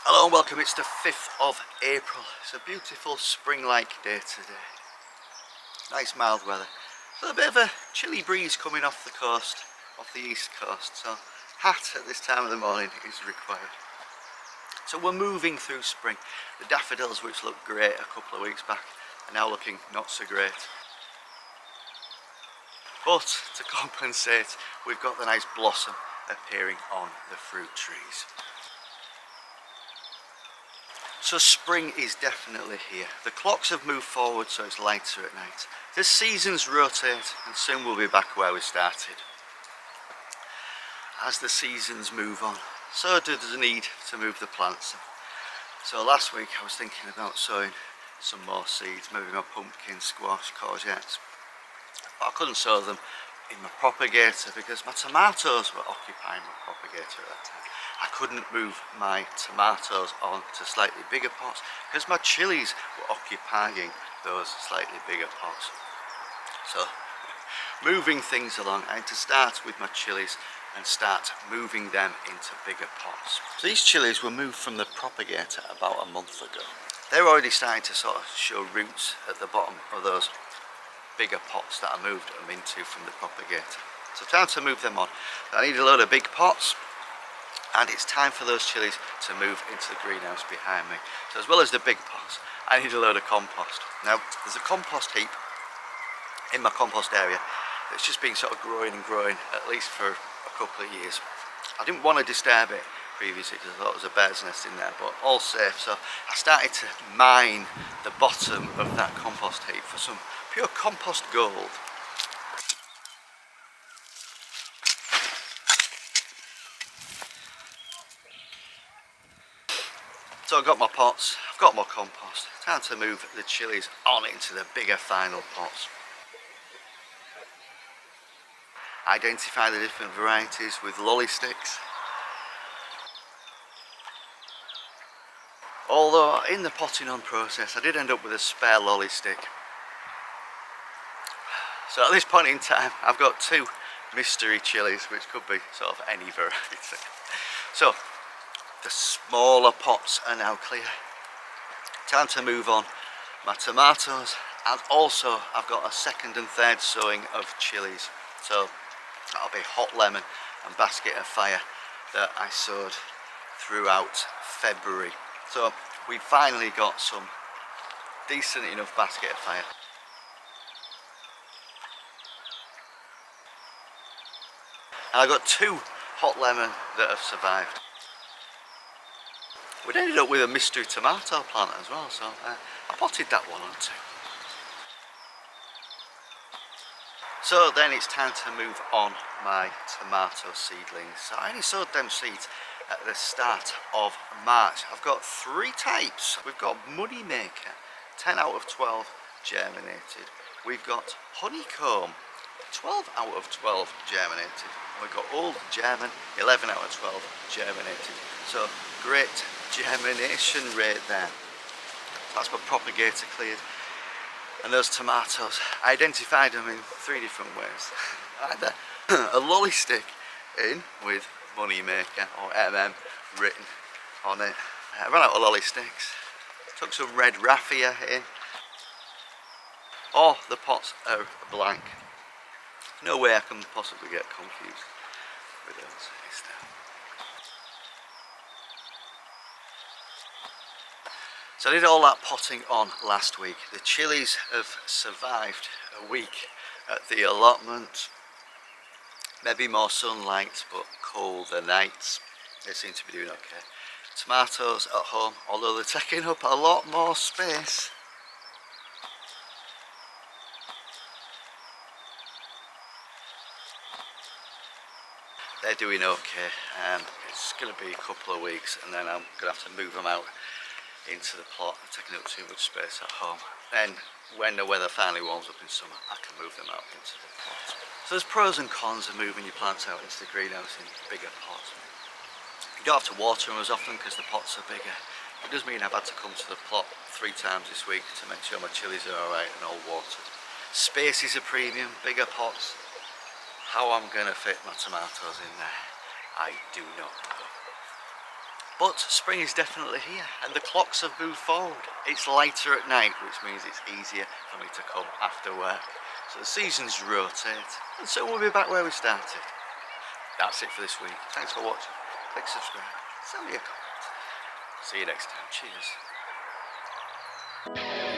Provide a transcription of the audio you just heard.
Hello and welcome, it's the 5th of April. It's a beautiful spring-like day today. Nice mild weather. So a bit of a chilly breeze coming off the coast, off the east coast, so hat at this time of the morning is required. So we're moving through spring. The daffodils, which looked great a couple of weeks back, are now looking not so great. But to compensate, we've got the nice blossom appearing on the fruit trees. So spring is definitely here. The clocks have moved forward so it's lighter at night. The seasons rotate and soon we'll be back where we started. As the seasons move on, so does the need to move the plants. So last week I was thinking about sowing some more seeds, maybe my pumpkin, squash, courgettes. But I couldn't sow them in my propagator because my tomatoes were occupying my propagator at that time. I couldn't move my tomatoes on to slightly bigger pots because my chilies were occupying those slightly bigger pots. So moving things along, I had to start with my chilies and start moving them into bigger pots. So these chilies were moved from the propagator about a month ago. They're already starting to sort of show roots at the bottom of those bigger pots that I moved them into from the propagator. So time to move them on. I need a load of big pots. And it's time for those chilies to move into the greenhouse behind me. So as well as the big pots, I need a load of compost. Now, there's a compost heap in my compost area that's just been sort of growing and growing, at least for a couple of years. I didn't want to disturb it previously because I thought there was a bird's nest in there, but all safe. So I started to mine the bottom of that compost heap for some pure compost gold. So I've got my pots, I've got my compost. Time to move the chilies on into the bigger final pots. Identify the different varieties with lolly sticks. Although in the potting on process I did end up with a spare lolly stick. So at this point in time I've got two mystery chilies, which could be sort of any variety. So the smaller pots are now clear. Time to move on my tomatoes, and also I've got a second and third sowing of chilies. So that'll be hot lemon and basket of fire that I sowed throughout February. So we finally got some decent enough basket of fire. And I got two hot lemon that have survived. We'd ended up with a mystery tomato plant as well, so I potted that one on too. So then it's time to move on my tomato seedlings. So I only sowed them seeds at the start of March. I've got three types. We've got Moneymaker, 10 out of 12 germinated. We've got Honeycomb, 12 out of 12 germinated. And we've got Old German, 11 out of 12 germinated. So great germination rate there. That's my propagator cleared. And those tomatoes, I identified them in three different ways. Either a lolly stick in with Moneymaker or MM written on it. I ran out of lolly sticks, took some red raffia in, or the pots are blank. No way I can possibly get confused with those. So I did all that potting on last week. The chilies have survived a week at the allotment. Maybe more sunlight, but colder nights. They seem to be doing okay. Tomatoes at home, although they're taking up a lot more space. They're doing okay. It's going to be a couple of weeks and then I'm going to have to move them out into the plot. They're taking up too much space at home. Then when the weather finally warms up in summer, I can move them out into the plot. So there's pros and cons of moving your plants out into the greenhouse in bigger pots. You don't have to water them as often because the pots are bigger. It does mean I've had to come to the plot 3 times this week to make sure my chilies are alright and all watered. Space is a premium, bigger pots. How I'm going to fit my tomatoes in there, I do not know. But spring is definitely here and the clocks have moved forward. It's lighter at night, which means it's easier for me to come after work. So the seasons rotate and so we'll be back where we started. That's it for this week. Thanks for watching. Click subscribe. Send me a comment. See you next time. Cheers.